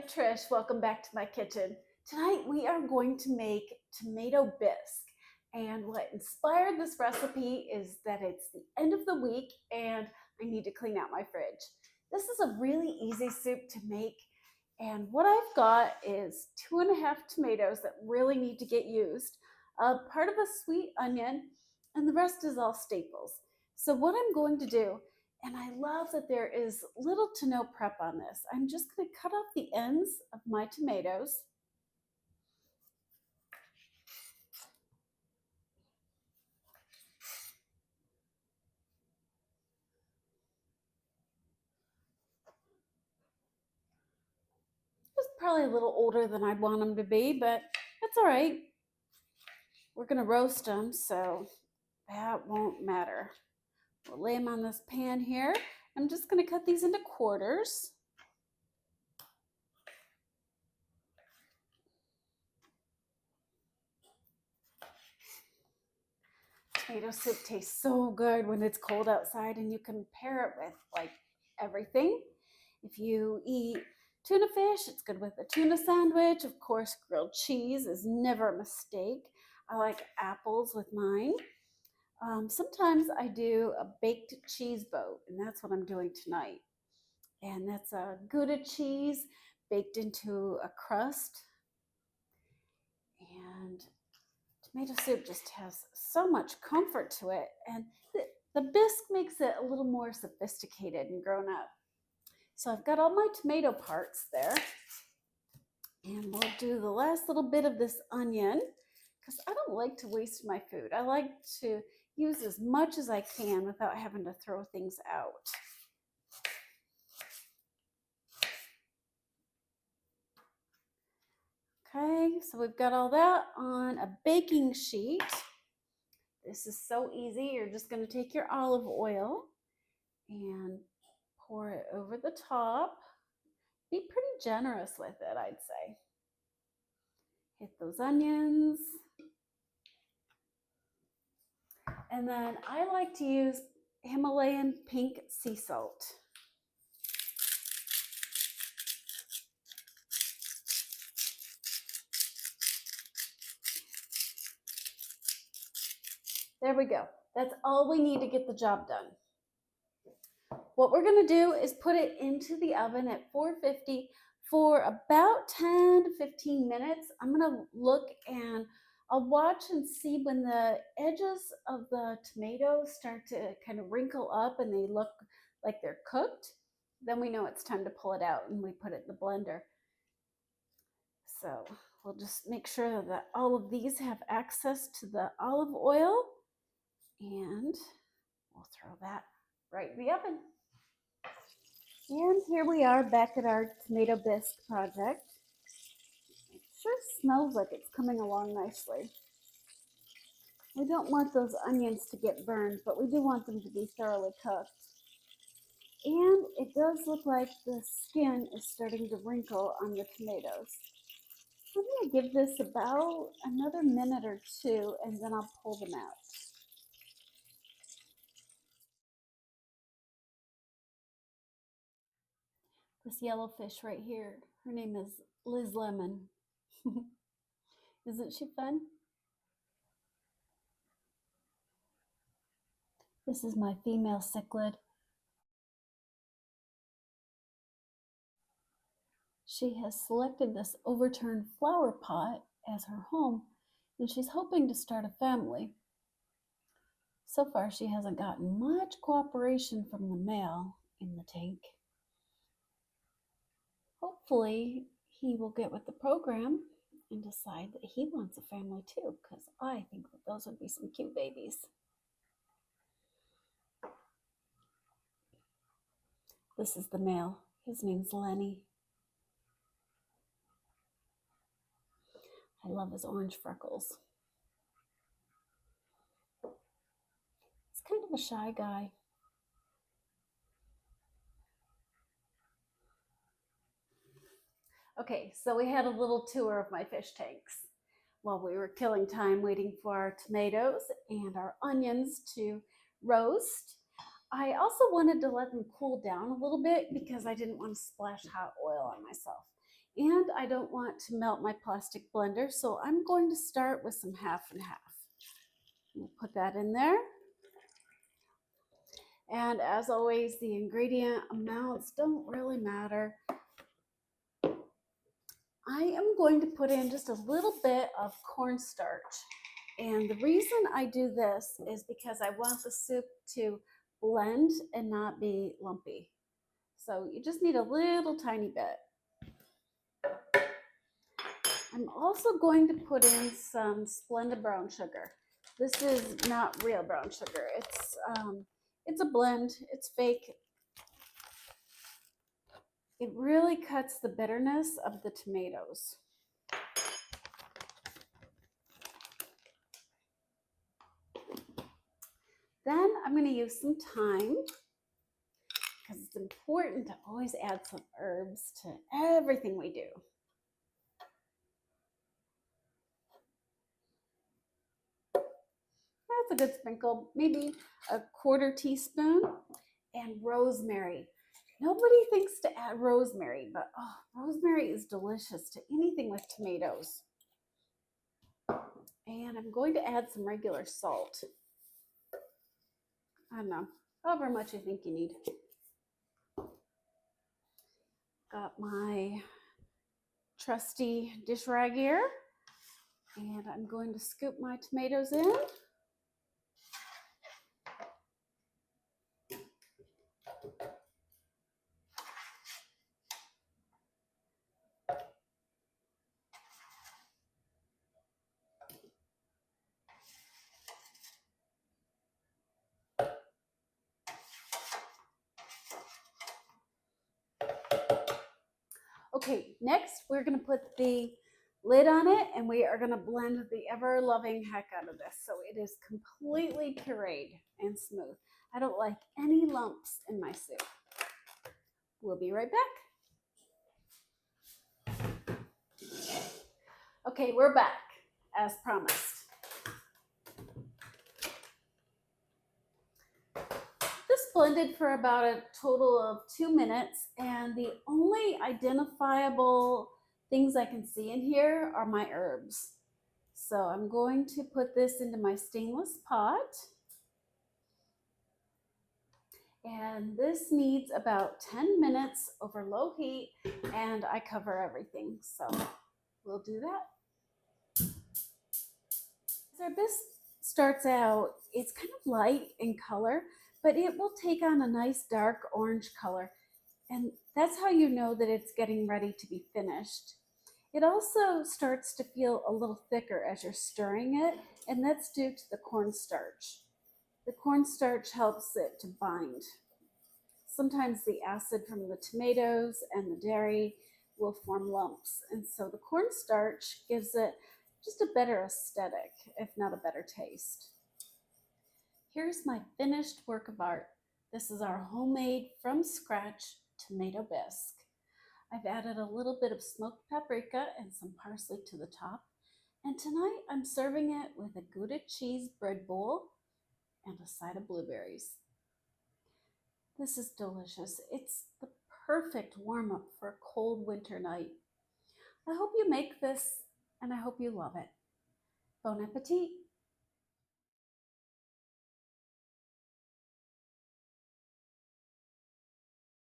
I'm Trish. Welcome back to my kitchen. Tonight we are going to make tomato bisque. And what inspired this recipe is that it's the end of the week and I need to clean out my fridge. This is a really easy soup to make. And what I've got is 2.5 tomatoes that really need to get used, part of a sweet onion, and the rest is all staples. So what I'm going to do, and I love that there is little to no prep on this. I'm just going to cut off the ends of my tomatoes. It's probably a little older than I'd want them to be, but that's all right. We're going to roast them, so that won't matter. We'll lay them on this pan here. I'm just going to cut these into quarters. Tomato soup tastes so good when it's cold outside, and you can pair it with like everything. If you eat tuna fish, it's good with a tuna sandwich. Of course, grilled cheese is never a mistake. I like apples with mine. Sometimes I do a baked cheese boat, and that's what I'm doing tonight. And that's a Gouda cheese baked into a crust. And tomato soup just has so much comfort to it. And the bisque makes it a little more sophisticated and grown up. So I've got all my tomato parts there. And we'll do the last little bit of this onion because I don't like to waste my food. I like to use as much as I can without having to throw things out. Okay, so we've got all that on a baking sheet. This is so easy. You're just going to take your olive oil and pour it over the top. Be pretty generous with it, I'd say. Hit those onions. And then I like to use Himalayan pink sea salt. There we go. That's all we need to get the job done. What we're going to do is put it into the oven at 450 for about 10 to 15 minutes. I'm going to look and I'll watch and see when the edges of the tomatoes start to kind of wrinkle up and they look like they're cooked. Then we know it's time to pull it out and we put it in the blender. So we'll just make sure that all of these have access to the olive oil, and we'll throw that right in the oven. And here we are back at our tomato bisque project. It sure smells like it's coming along nicely. We don't want those onions to get burned, but we do want them to be thoroughly cooked. And it does look like the skin is starting to wrinkle on the tomatoes. I'm going to give this about another minute or two, and then I'll pull them out. This yellow fish right here, her name is Liz Lemon. Isn't she fun? This is my female cichlid. She has selected this overturned flower pot as her home, and she's hoping to start a family. So far, she hasn't gotten much cooperation from the male in the tank. Hopefully, he will get with the program and decide that he wants a family too, because I think that those would be some cute babies. This is the male. His name's Lenny. I love his orange freckles. He's kind of a shy guy. Okay, so we had a little tour of my fish tanks while we were killing time waiting for our tomatoes and our onions to roast. I also wanted to let them cool down a little bit because I didn't want to splash hot oil on myself. And I don't want to melt my plastic blender, so I'm going to start with some half and half. We'll put that in there. And as always, the ingredient amounts don't really matter. I am going to put in just a little bit of cornstarch. And the reason I do this is because I want the soup to blend and not be lumpy. So you just need a little tiny bit. I'm also going to put in some Splenda brown sugar. This is not real brown sugar. It's a blend. It's fake. It really cuts the bitterness of the tomatoes. Then I'm going to use some thyme because it's important to always add some herbs to everything we do. That's a good sprinkle, maybe a 1/4 teaspoon, and rosemary. Nobody thinks to add rosemary, but oh, rosemary is delicious to anything with tomatoes. And I'm going to add some regular salt. I don't know, however much you think you need. Got my trusty dish rag here, and I'm going to scoop my tomatoes in. Okay, next we're going to put the lid on it and we are going to blend the ever-loving heck out of this so it is completely pureed and smooth. I don't like any lumps in my soup. We'll be right back. Okay, we're back as promised. This blended for about a total of 2 minutes, and the only identifiable things I can see in here are my herbs. So I'm going to put this into my stainless pot. And this needs about 10 minutes over low heat, and I cover everything. So we'll do that. As our bisque starts out, it's kind of light in color, but it will take on a nice dark orange color. And that's how you know that it's getting ready to be finished. It also starts to feel a little thicker as you're stirring it, and that's due to the cornstarch. The cornstarch helps it to bind. Sometimes the acid from the tomatoes and the dairy will form lumps, and so the cornstarch gives it just a better aesthetic, if not a better taste. Here's my finished work of art. This is our homemade from scratch tomato bisque. I've added a little bit of smoked paprika and some parsley to the top. And tonight I'm serving it with a Gouda cheese bread bowl and a side of blueberries. This is delicious. It's the perfect warm-up for a cold winter night. I hope you make this and I hope you love it. Bon appetit.